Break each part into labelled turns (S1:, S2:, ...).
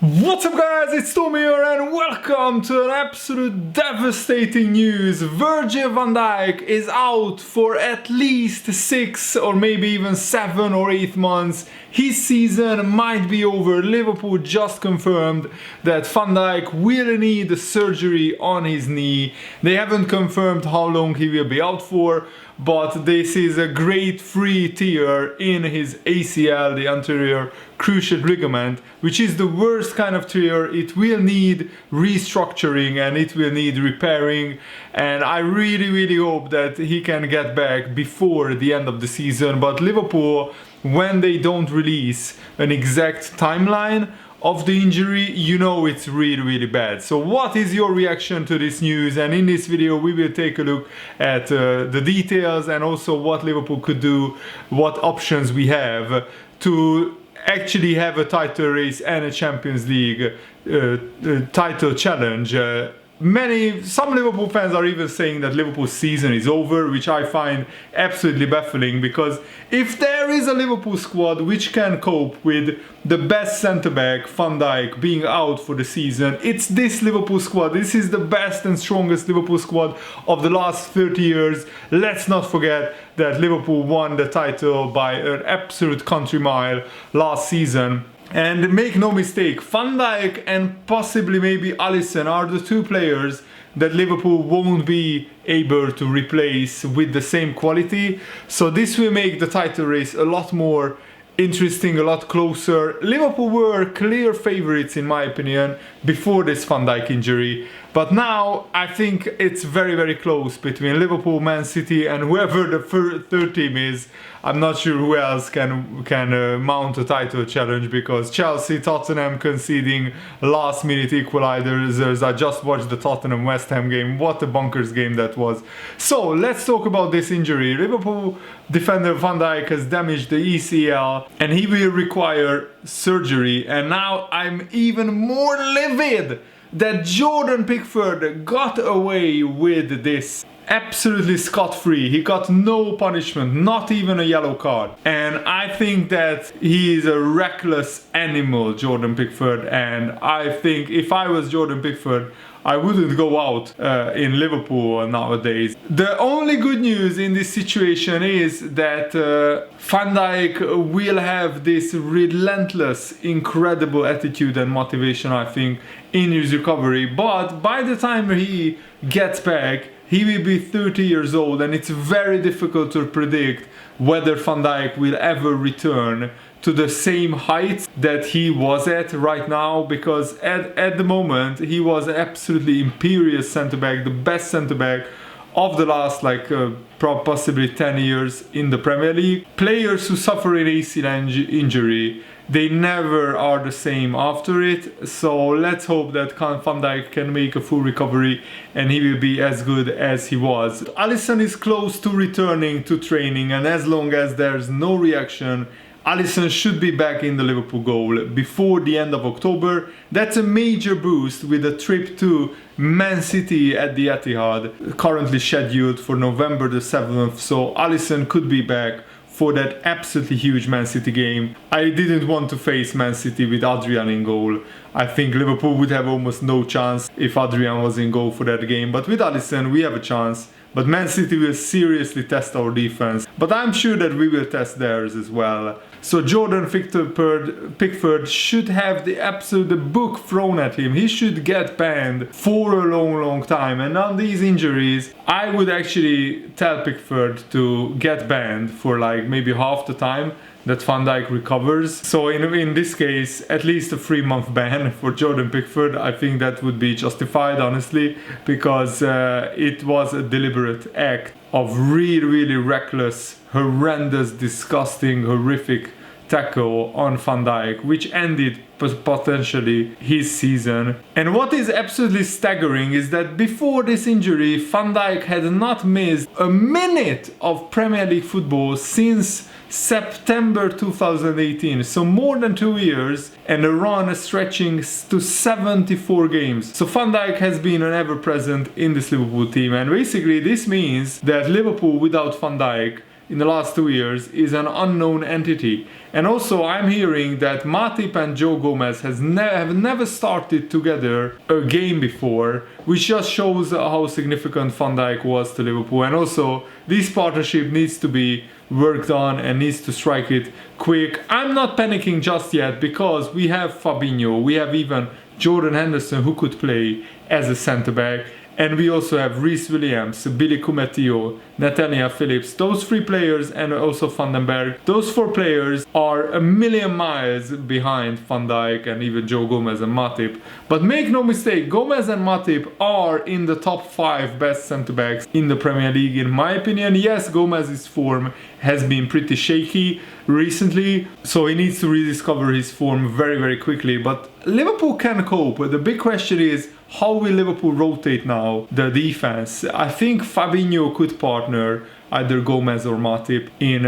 S1: What's up guys, it's Tommy here and welcome to an absolute devastating news. Virgil van Dijk is out for at least 6 or maybe even 7 or 8 months. His season might be over. Liverpool just confirmed that Van Dijk will need surgery on his knee. They haven't confirmed how long he will be out for, but this is a grade 3 tear in his ACL, the anterior cruciate ligament, which is the worst kind of tear. It will need restructuring and it will need repairing, and I really hope that he can get back before the end of the season. But Liverpool, when they don't release an exact timeline of the injury, you know it's really bad. So what is your reaction to this news? And in this video we will take a look at the details and also what Liverpool could do, what options we have to actually have a title race and a Champions League title challenge. Some Liverpool fans are even saying that Liverpool's season is over, which I find absolutely baffling, because if there is a Liverpool squad which can cope with the best centre-back, Van Dijk, being out for the season, it's this Liverpool squad. This is the best and strongest Liverpool squad of the last 30 years. Let's not forget that Liverpool won the title by an absolute country mile last season. And make no mistake, Van Dijk and possibly maybe Alisson are the two players that Liverpool won't be able to replace with the same quality. So this will make the title race a lot more interesting, a lot closer. Liverpool were clear favourites in my opinion before this Van Dijk injury, but now I think it's very close between Liverpool, Man City and whoever the third team is. I'm not sure who else can mount a title challenge, because Chelsea, Tottenham conceding last minute equalizers. I just watched the Tottenham West Ham game. What a bonkers game that was. So let's talk about this injury. Liverpool defender Van Dijk has damaged the ECL and he will require surgery. And now I'm even more livid that Jordan Pickford got away with this absolutely scot-free. He got no punishment, not even a yellow card. And I think that he is a reckless animal, Jordan Pickford, and I think if I was Jordan Pickford, I wouldn't go out in Liverpool nowadays. The only good news in this situation is that Van Dijk will have this relentless, incredible attitude and motivation, I think, in his recovery. But by the time he gets back, he will be 30 years old, and it's very difficult to predict whether Van Dijk will ever return to the same heights that he was at right now, because at the moment he was an absolutely imperious centre-back, the best centre-back of the last possibly 10 years in the Premier League. Players who suffer an ACL injury, they never are the same after it. So let's hope that Van Dijk can make a full recovery and he will be as good as he was. Alisson is close to returning to training, and as long as there's no reaction, Alisson should be back in the Liverpool goal before the end of October. That's a major boost with a trip to Man City at the Etihad, currently scheduled for November the 7th. So Alisson could be back for that absolutely huge Man City game. I didn't want to face Man City with Adrian in goal. I think Liverpool would have almost no chance if Adrian was in goal for that game. But with Alisson we have a chance. But Man City will seriously test our defense. But I'm sure that we will test theirs as well. So Jordan Pickford should have the book thrown at him. He should get banned for a long time. And on these injuries, I would actually tell Pickford to get banned for maybe half the time that Van Dijk recovers. So in this case, at least a 3-month ban for Jordan Pickford. I think that would be justified, honestly, because it was a deliberate act of really reckless, horrendous, disgusting, horrific tackle on Van Dijk, which ended potentially his season. And what is absolutely staggering is that before this injury, Van Dijk had not missed a minute of Premier League football since September 2018, so more than 2 years, and a run stretching to 74 games. So Van Dijk has been an ever-present in this Liverpool team, and basically this means that Liverpool without Van Dijk in the last 2 years is an unknown entity. And also I'm hearing that Matip and Joe Gomez have never started together a game before, which just shows how significant Van Dijk was to Liverpool. And also this partnership needs to be worked on and needs to strike it quick. I'm not panicking just yet because we have Fabinho, we have even Jordan Henderson who could play as a centre-back. And we also have Reece Williams, Billy Koumetio, Nathaniel Phillips. Those 3 players and also Van den Berg. Those 4 players are a million miles behind Van Dijk and even Joe Gomez and Matip. But make no mistake, Gomez and Matip are in the top 5 best centre-backs in the Premier League in my opinion. Yes, Gomez's form has been pretty shaky recently, so he needs to rediscover his form very, very quickly. But Liverpool can cope. The big question is, how will Liverpool rotate now the defense? I think Fabinho could partner either Gomez or Matip in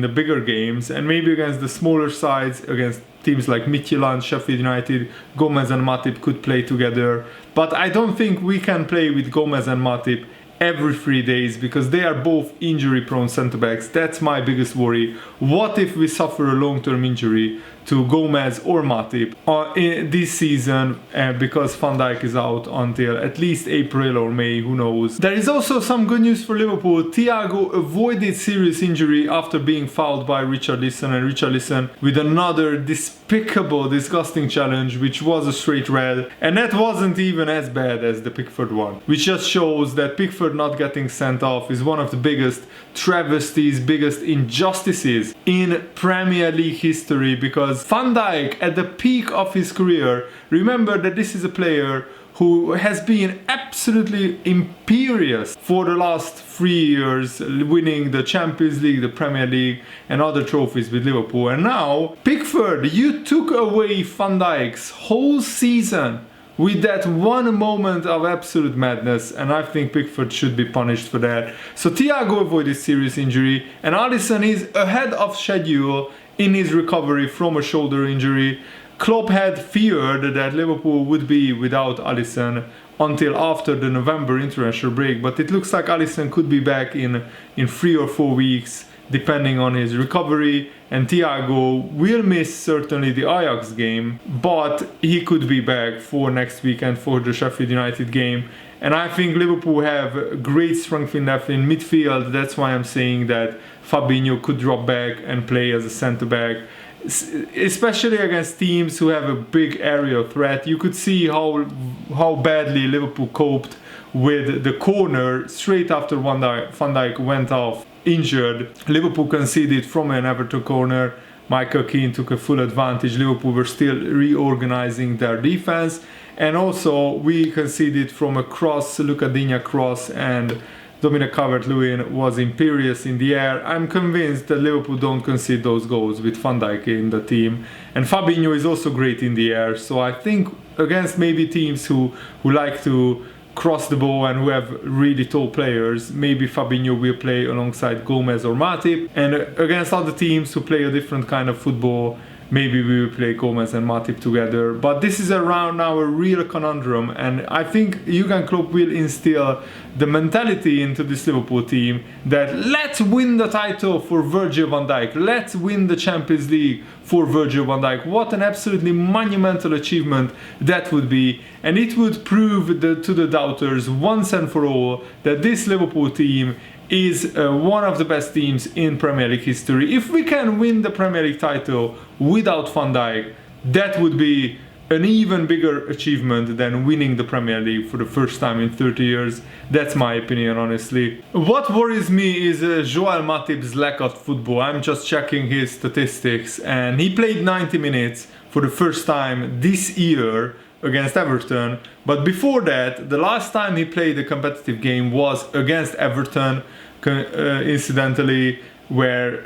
S1: the bigger games, and maybe against the smaller sides, against teams like Midtjylland, Sheffield United, Gomez and Matip could play together. But I don't think we can play with Gomez and Matip every 3 days because they are both injury prone centre backs. That's my biggest worry. What if we suffer a long-term injury to Gomez or Matip in this season because Van Dijk is out until at least April or May, who knows. There is also some good news for Liverpool. Thiago avoided serious injury after being fouled by Richarlison, and Richarlison with another despicable, disgusting challenge, which was a straight red, and that wasn't even as bad as the Pickford one, which just shows that Pickford not getting sent off is one of the biggest travesties, biggest injustices in Premier League history, because Van Dijk at the peak of his career, remember that this is a player who has been absolutely imperious for the last 3 years, winning the Champions League, the Premier League and other trophies with Liverpool. And now, Pickford, you took away Van Dijk's whole season with that one moment of absolute madness, and I think Pickford should be punished for that. So Thiago avoided serious injury, and Alisson is ahead of schedule in his recovery from a shoulder injury. Klopp had feared that Liverpool would be without Alisson until after the November international break, but it looks like Alisson could be back in 3 or 4 weeks, depending on his recovery. And Thiago will miss certainly the Ajax game, but he could be back for next weekend for the Sheffield United game. And I think Liverpool have great strength in midfield. That's why I'm saying that Fabinho could drop back and play as a centre-back, especially against teams who have a big area threat. You could see how badly Liverpool coped with the corner straight after Van Dijk went off injured. Liverpool conceded from an Everton corner. Michael Keane took a full advantage. Liverpool were still reorganizing their defense, and also we conceded from a cross, Luca Digne cross, and Dominic Calvert-Lewin was imperious in the air. I'm convinced that Liverpool don't concede those goals with Van Dijk in the team, and Fabinho is also great in the air. So I think against maybe teams who like to cross the ball and who have really tall players, maybe Fabinho will play alongside Gomez or Matip, and against other teams who play a different kind of football, maybe we will play Gomez and Matip together. But this is around now a real conundrum, and I think Jurgen Klopp will instill the mentality into this Liverpool team that let's win the title for Virgil van Dijk, let's win the Champions League for Virgil van Dijk. What an absolutely monumental achievement that would be, and it would prove to the doubters once and for all that this Liverpool team is one of the best teams in Premier League history. If we can win the Premier League title without Van Dijk, that would be an even bigger achievement than winning the Premier League for the first time in 30 years. That's my opinion, honestly. What worries me is Joel Matip's lack of football. I'm just checking his statistics, and he played 90 minutes for the first time this year against Everton, but before that, the last time he played a competitive game was against Everton, incidentally, where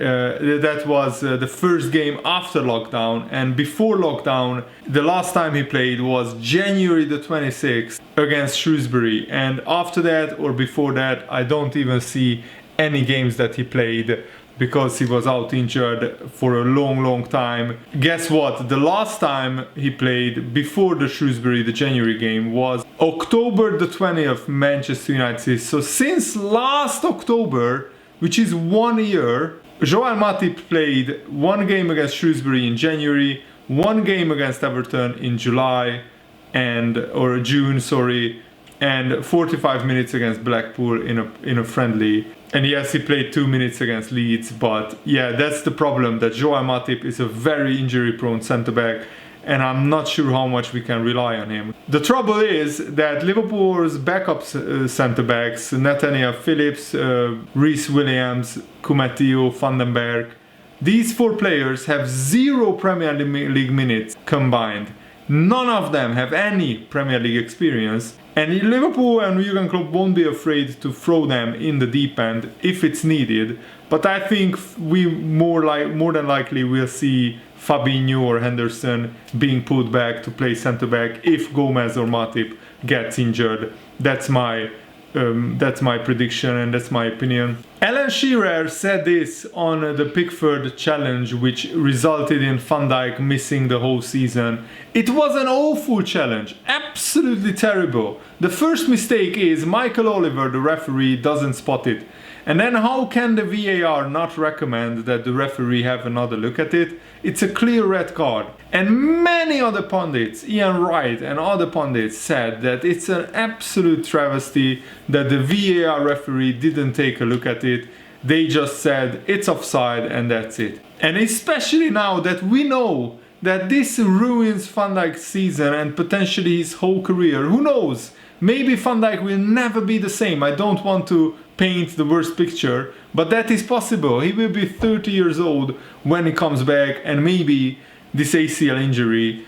S1: that was the first game after lockdown, and before lockdown the last time he played was January the 26th against Shrewsbury, and after that or before that I don't even see any games that he played because he was out injured for a long time. Guess what? The last time he played before the Shrewsbury, the January game, was October the 20th, Manchester United. So since last October, which is 1 year. Joel Matip played 1 game against Shrewsbury in January, 1 game against Everton in July or June, sorry, and 45 minutes against Blackpool in a friendly. And yes, he played 2 minutes against Leeds, but yeah, that's the problem, that Joel Matip is a very injury-prone centre-back, and I'm not sure how much we can rely on him. The trouble is that Liverpool's backup centre-backs, Nathaniel Phillips, Reece Williams, Kumatio, Vandenberg, these 4 players have 0 Premier League minutes combined. None of them have any Premier League experience, and Liverpool and Jurgen Klopp won't be afraid to throw them in the deep end if it's needed. But I think we more than likely will see Fabinho or Henderson being put back to play centre back if Gomez or Matip gets injured. That's my prediction and that's my opinion. Alan Shearer said this on the Pickford challenge, which resulted in Van Dijk missing the whole season. It was an awful challenge, absolutely terrible. The first mistake is Michael Oliver, the referee, doesn't spot it. And then how can the VAR not recommend that the referee have another look at it? It's a clear red card. And many other pundits, Ian Wright and other pundits, said that it's an absolute travesty that the VAR referee didn't take a look at it. They just said it's offside and that's it. And especially now that we know that this ruins Van Dijk's season and potentially his whole career. Who knows? Maybe Van Dijk will never be the same. I don't want to paint the worst picture, but that is possible. He will be 30 years old when he comes back, and maybe this ACL injury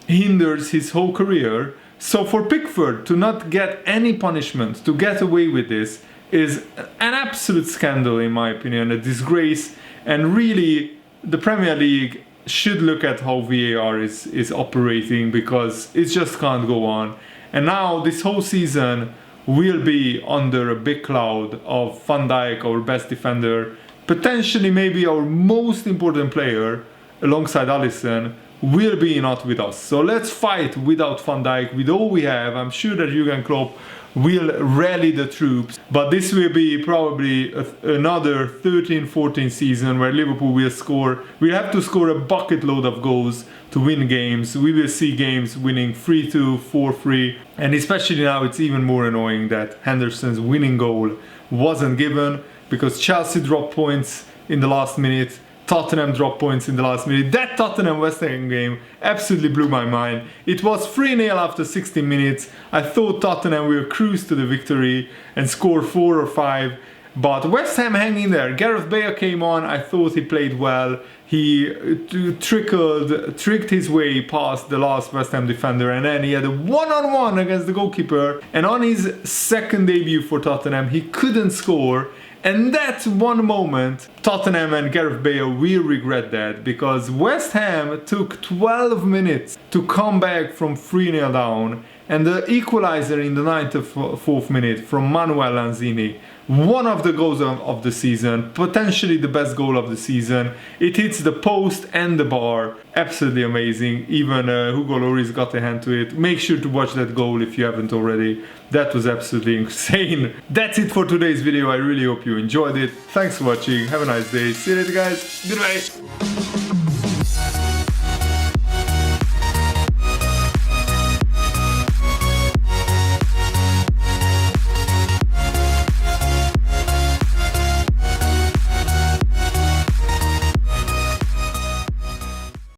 S1: hinders his whole career. So for Pickford to not get any punishment, to get away with this, is an absolute scandal in my opinion, a disgrace, and really the Premier League should look at how VAR is operating, because it just can't go on. And now this whole season will be under a big cloud of Van Dijk, our best defender, potentially maybe our most important player alongside Alisson, will be not with us. So let's fight without Van Dijk, with all we have. I'm sure that Jurgen Klopp will rally the troops, but this will be probably another 13-14 season where Liverpool will have to score a bucket load of goals to win games. We will see games winning 3-2, 4-3, and especially now it's even more annoying that Henderson's winning goal wasn't given, because Chelsea dropped points in the last minute, Tottenham dropped points in the last minute. That Tottenham West Ham game absolutely blew my mind. It was 3-0 after 60 minutes. I thought Tottenham will cruise to the victory and score 4 or 5. But West Ham hanging there. Gareth Bale came on. I thought he played well. He tricked his way past the last West Ham defender, and then he had a one-on-one against the goalkeeper. And on his second debut for Tottenham, he couldn't score. And that one moment, Tottenham and Gareth Bale will regret that, because West Ham took 12 minutes to come back from 3-0 down, and the equalizer in the 94th minute from Manuel Lanzini, one of the goals of the season, potentially the best goal of the season. It hits the post and the bar, absolutely amazing. Even Hugo Lloris got a hand to it. Make sure to watch that goal if you haven't already. That was absolutely insane. That's it for today's video. I really hope you enjoyed it. Thanks for watching. Have a nice day. See you later, guys. Goodbye.